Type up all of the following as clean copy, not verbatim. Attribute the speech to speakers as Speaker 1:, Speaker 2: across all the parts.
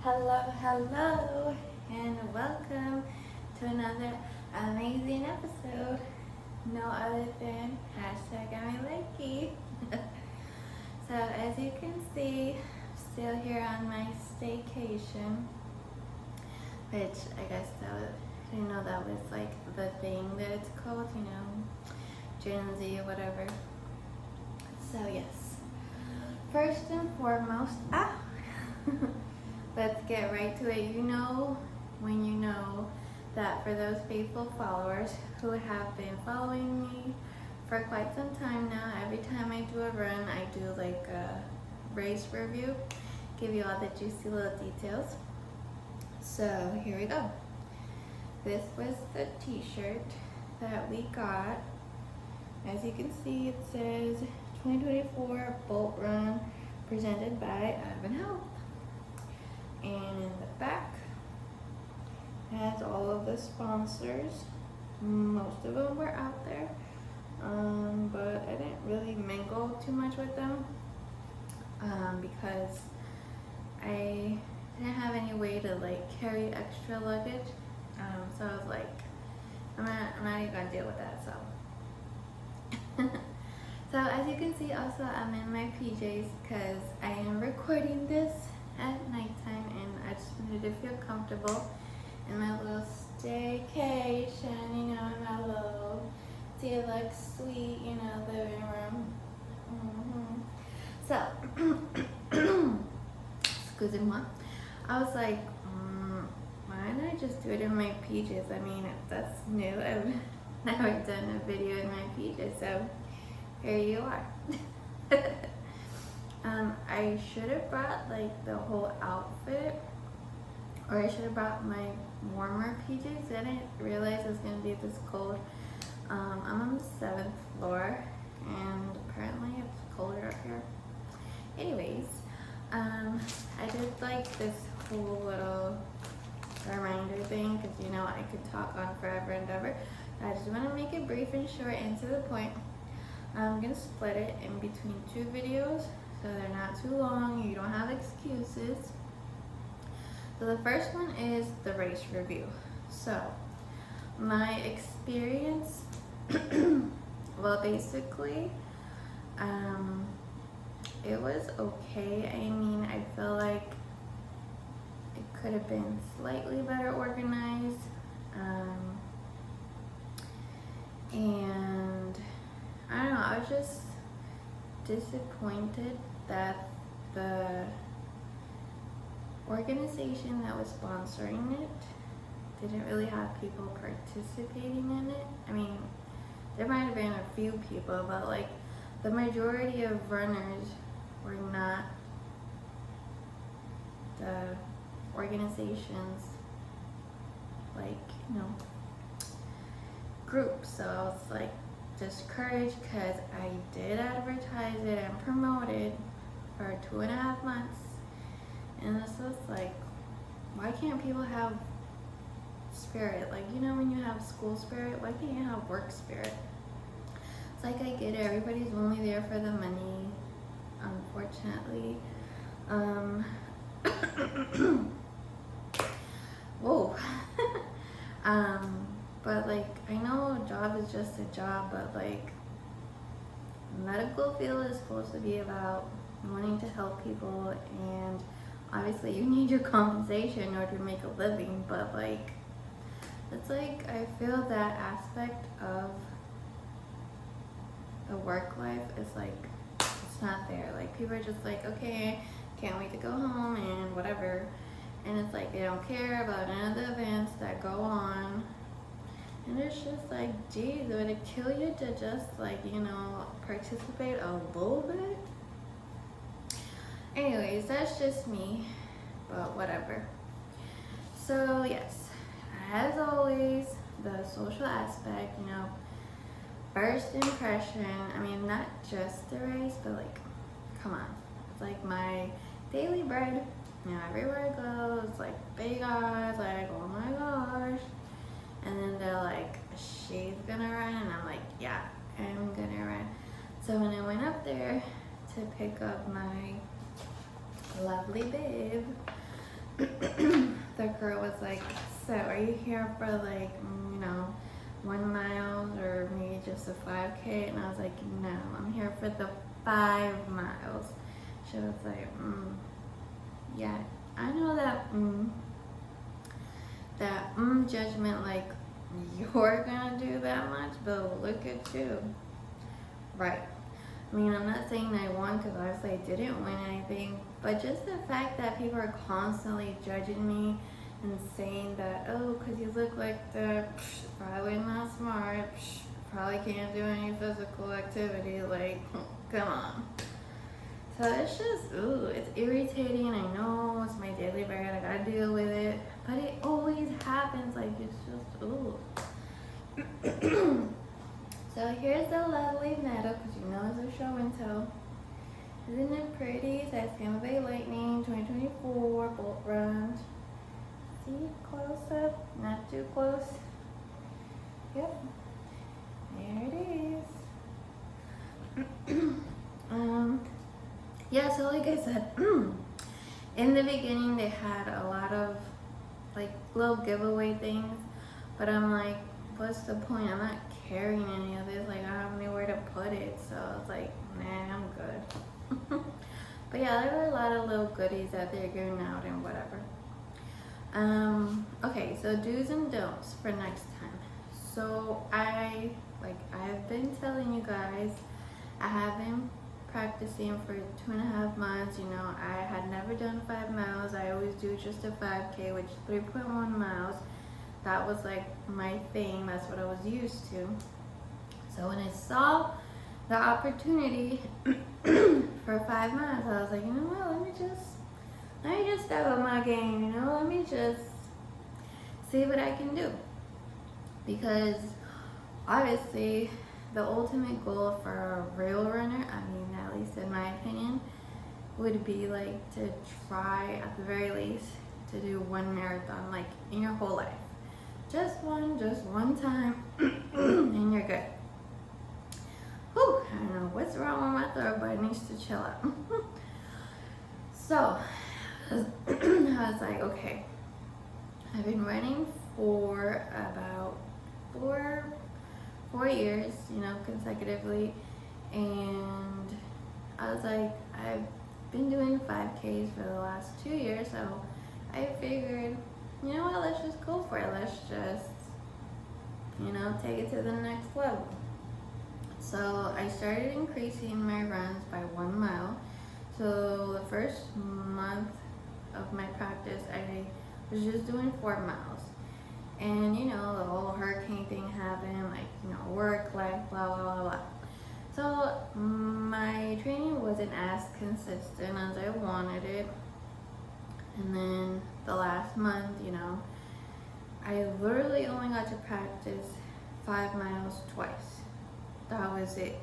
Speaker 1: Hello, and welcome to another amazing episode. No other than #Amilikey. So as you can see, I'm still here on my staycation, which I guess I didn't know that was like the thing that it's called, Gen Z or whatever. So yes, first and foremost, let's get right to it. When you know that for those faithful followers who have been following me for quite some time now, every time I do a run, I do like a race review, give you all the juicy little details. So here we go. This was the t-shirt that we got. As you can see, it says 2024 Bolt Run presented by Advent Health. And in the back has all of the sponsors. Most of them were out there, but I didn't really mingle too much with them because I didn't have any way to like carry extra luggage. So I was like, I'm not even gonna deal with that. So, so as you can see, also I'm in my PJs because I am recording this at nighttime, and I just wanted to feel comfortable in my little staycation, in my little deluxe suite, living room. So, excusez-moi. I was like, why don't I just do it in my PJs? I mean, that's new. I've never done a video in my PJs, so here you are. I should have brought like the whole outfit, or I should have brought my warmer PJs. I didn't realize it was gonna be this cold. I'm on the 7th floor, and apparently it's colder up here. Anyways, I did like this cool little reminder thing because I could talk on forever and ever. I just want to make it brief and short and to the point. I'm gonna split it in between 2 videos, so they're not too long. You don't have excuses. So the first one is the race review. So my experience, well, basically, it was okay. I mean, I feel like it could have been slightly better organized, and I don't know, I was just disappointed that the organization that was sponsoring it didn't really have people participating in it. I mean, there might have been a few people, but like the majority of runners were not the organization's group. So I was like discouraged because I did advertise it and promote it for 2.5 months, and this was like, why can't people have spirit? Like, when you have school spirit, why can't you have work spirit? It's like, I get it, everybody's only there for the money, unfortunately. Whoa. But like, I know a job is just a job, but like, medical field is supposed to be about wanting to help people, and obviously you need your compensation in order to make a living, but like, it's like, I feel that aspect of the work life is like, it's not there. Like, people are just like, okay, can't wait to go home and whatever, and it's like they don't care about any of the events that go on. And it's just like, geez, would it kill you to just like, participate a little bit? Anyways, that's just me, but whatever. So yes, as always, the social aspect, first impression, I mean, not just the race, but like, come on. It's like my daily bread. Everywhere I go, it's like big eyes, like, oh my gosh. And then they're like, she's gonna run, and I'm like, yeah, I'm gonna run. So when I went up there to pick up my lovely babe, the girl was like, so are you here for like, 1 mile or maybe just a 5K? And I was like, no, I'm here for the 5 miles. She was like, yeah, I know that judgment, like you're gonna do that much, but look at you. Right. I mean, I'm not saying I won because obviously I didn't win anything, but just the fact that people are constantly judging me and saying that, oh, because you look like that, probably not smart, probably can't do any physical activity, like, come on. So it's just, it's irritating. I know it's my daily bread, I gotta deal with it, but it always happens, like, it's just, So here's the lovely medal, because you know it's a show and tell. Isn't it pretty? It says Tampa Bay Lightning 2024 Bolt Run. See, close up, not too close. Yep, there it is. Yeah, so like I said, in the beginning they had a lot of like little giveaway things, but I'm like, what's the point? I'm not carrying any of this, like I don't have anywhere to put it, so it's like, nah, I'm good. But yeah, there were a lot of little goodies that they're giving out and whatever. Okay, so do's and don'ts for next time. So I've been telling you guys, I have been practicing for 2.5 months. You know, I had never done 5 miles. I always do just a 5K, which is 3.1 miles. That was like my thing. That's what I was used to. So when I saw the opportunity for 5 miles, I was like, you know what? Let me just step up my game. You know, let me just see what I can do. Because obviously, the ultimate goal for a real runner, I mean, at least in my opinion, would be like to try at the very least to do 1 marathon, like in your whole life. Just one time, and you're good. Whew, I don't know what's wrong with my throat, but it needs to chill out. So, I was like, okay, I've been running for about 4 years, you know, consecutively, and I was like, I've been doing 5Ks for the last 2 years, so I figured, you know what, let's just go for it. Let's just, you know, take it to the next level. So I started increasing my runs by 1 mile. So the first month of my practice, I was just doing 4 miles. And, you know, the whole hurricane thing happened, like, you know, work, life, blah, blah, blah, blah. So my training wasn't as consistent as I wanted it. And then the last month, you know, I literally only got to practice 5 miles twice. That was it.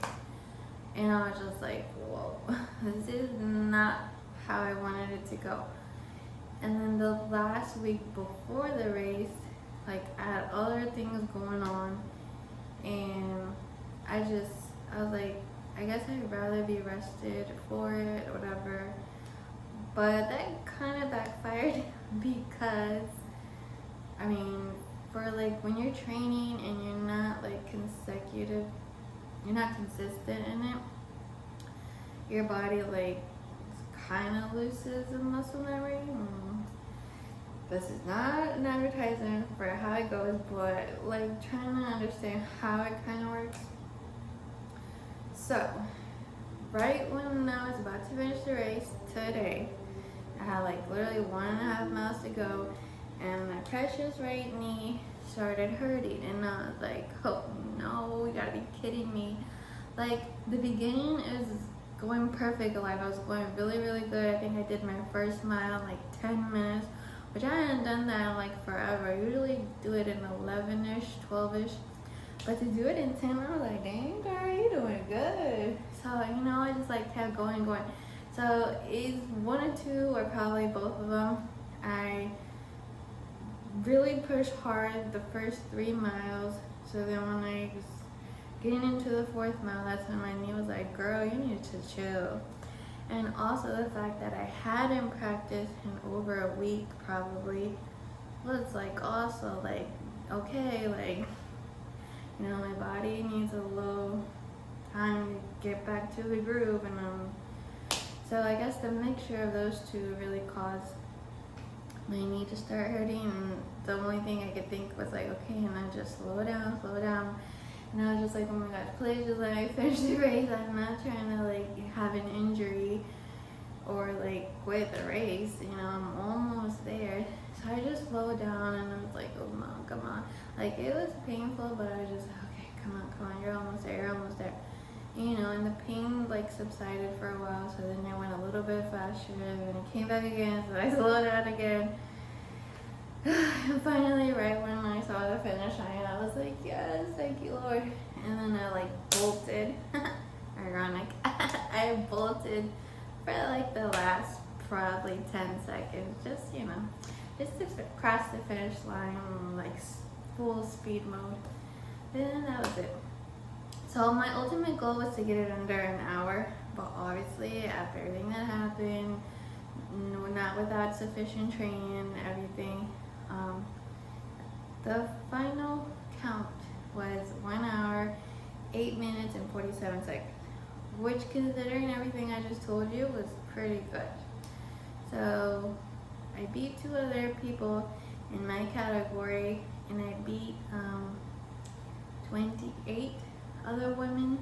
Speaker 1: And I was just like, whoa, this is not how I wanted it to go. And then the last week before the race, like I had other things going on, and I was like, I guess I'd rather be rested for it or whatever. But that kind of backfired because, I mean, for like when you're training and you're not like you're not consistent in it, your body like kind of loses the muscle memory. This is not an advertisement for how it goes, but like trying to understand how it kind of works. So, right when I was about to finish the race today, I had like literally 1.5 miles to go, and my precious right knee started hurting, and I was like, oh no, you gotta be kidding me. Like the beginning is going perfect, like I was going really, really good. I think I did my first mile in like 10 minutes, which I hadn't done that in like forever. I usually do it in 11-ish, 12-ish. But to do it in 10, I was like, dang girl, you doing good. So, you know, I just like kept going. So it's 1 or 2 or probably both of them. I really pushed hard the first 3 miles. So then when I was getting into the 4th mile, that's when my knee was like, girl, you need to chill. And also the fact that I hadn't practiced in over a week probably was like also like, okay, like, you know, my body needs a little time to get back to the groove, and so I guess the mixture of those two really caused my knee to start hurting, and the only thing I could think was like, okay, and then just slow down, and I was just like, oh my gosh, please just let me finish the race. I'm not trying to like have an injury or like quit the race, you know, I'm almost there. So I just slowed down, and I was like, oh mom, come on. Like, it was painful, but I was just, okay, come on, you're almost there. You know, and the pain like subsided for a while, so then I went a little bit faster, and then it came back again, so I slowed down again. And finally, right when I saw the finish line, I was like, yes, thank you, Lord. And then I like bolted. Ironic. I bolted for like the last probably 10 seconds, just, you know, just to cross the finish line, like full speed mode. Then that was it. So my ultimate goal was to get it under an hour, but obviously after everything that happened, not without sufficient training and everything, the final count was 1 hour, 8 minutes and 47 seconds, which, considering everything I just told you, was pretty good. So I beat 2 other people in my category, and I beat 28 other women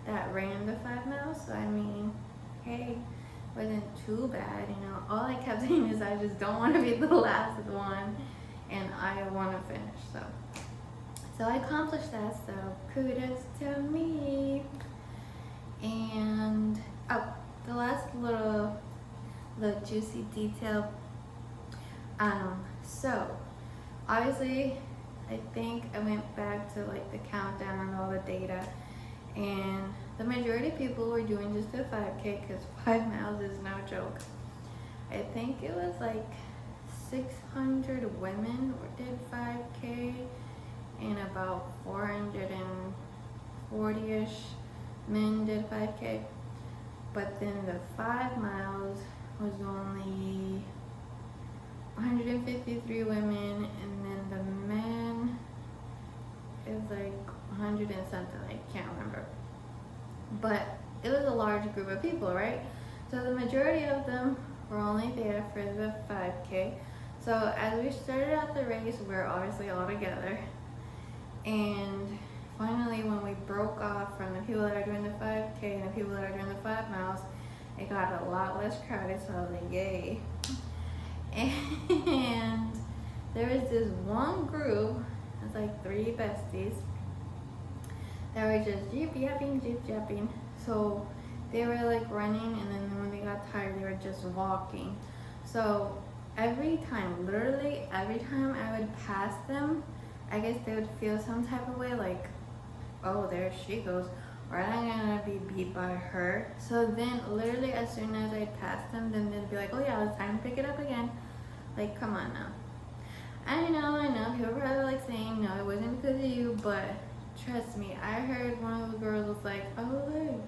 Speaker 1: that ran the 5 miles. So I mean, hey, wasn't too bad, you know. All I kept saying is I just don't want to be the last one, and I want to finish. So I accomplished that, so kudos to me. And the last little juicy detail, so obviously I think I went back to like the countdown and all the data, and the majority of people were doing just a 5K, because 5 miles is no joke. I think it was like 600 women did 5K, and about 440-ish men did 5K. But then the 5 miles was only 153 women, and then the men is like 100 and something, I can't remember. But it was a large group of people, right? So the majority of them were only there for the 5K. So as we started out the race, we were obviously all together. And finally, when we broke off from the people that are doing the 5K and the people that are doing the 5 miles, it got a lot less crowded, so I was like, yay. And there was this one group, it's like 3 besties, that were just jeep-yapping. So they were like running, and then when they got tired, they were just walking. So every time, literally every time I would pass them, I guess they would feel some type of way, like, oh, there she goes, or I'm gonna be beat by her. So then literally as soon as I'd pass them, then they'd be like, oh yeah, it's time to pick it up again. Like, come on now. I know, people were probably like saying, no, it wasn't because of you, but trust me, I heard one of the girls was like, oh look,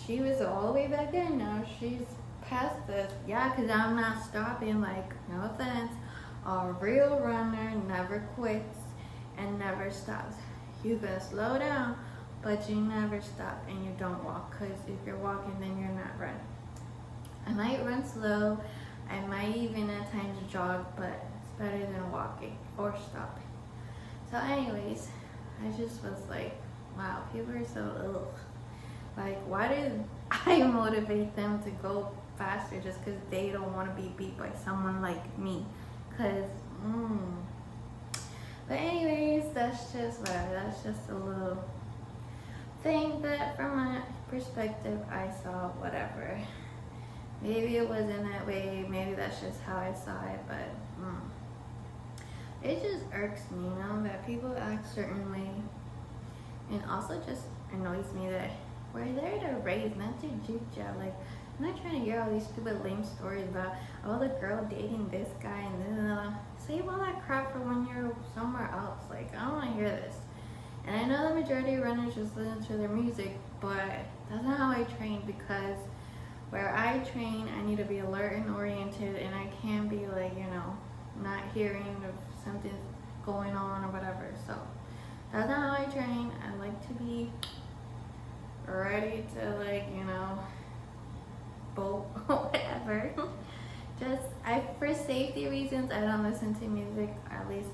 Speaker 1: she was all the way back there, now she's past us. Yeah, because I'm not stopping, like, no offense, a real runner never quits and never stops. You can slow down, but you never stop, and you don't walk, because if you're walking, then you're not running. I might run slow, I might even at times jog, but it's better than walking or stopping. So anyways, I just was like, wow, people are so ugh. Like, why did I motivate them to go faster just because they don't want to be beat by someone like me? Because, But anyways, that's just whatever. That's just a little thing that from my perspective I saw, whatever. Maybe it wasn't that way. Maybe that's just how I saw it. But it just irks me, you know, that people act certain way. And also just annoys me that we're there to race, not to juke job. Like, I'm not trying to hear all these stupid lame stories about, oh, the girl dating this guy and then save all that crap for when you're somewhere else. Like, I don't want to hear this. And I know the majority of runners just listen to their music, but that's not how I train, because where I train, I need to be alert and oriented, and I can't be like, you know, not hearing if something's going on or whatever. So that's not how I train. I like to be ready to, like, you know, bolt whatever. Just for safety reasons, I don't listen to music, at least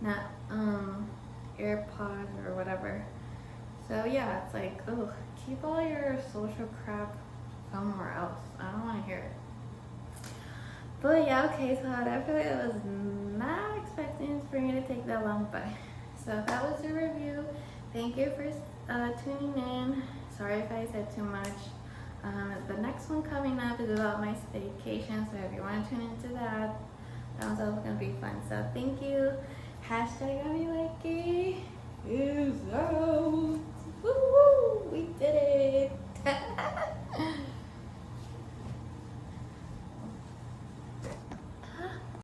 Speaker 1: not AirPods or whatever. So yeah, it's like, oh, keep all your social crap somewhere else. I don't want to hear it. But yeah, okay, so I definitely was not expecting for me to take that long, but so that was the review. Thank you for tuning in. Sorry if I said too much. The next one coming up is about my staycation, so if you want to tune into that, that one's also gonna be fun. So thank you. Hashtag Amilikey is out. Woo woo. We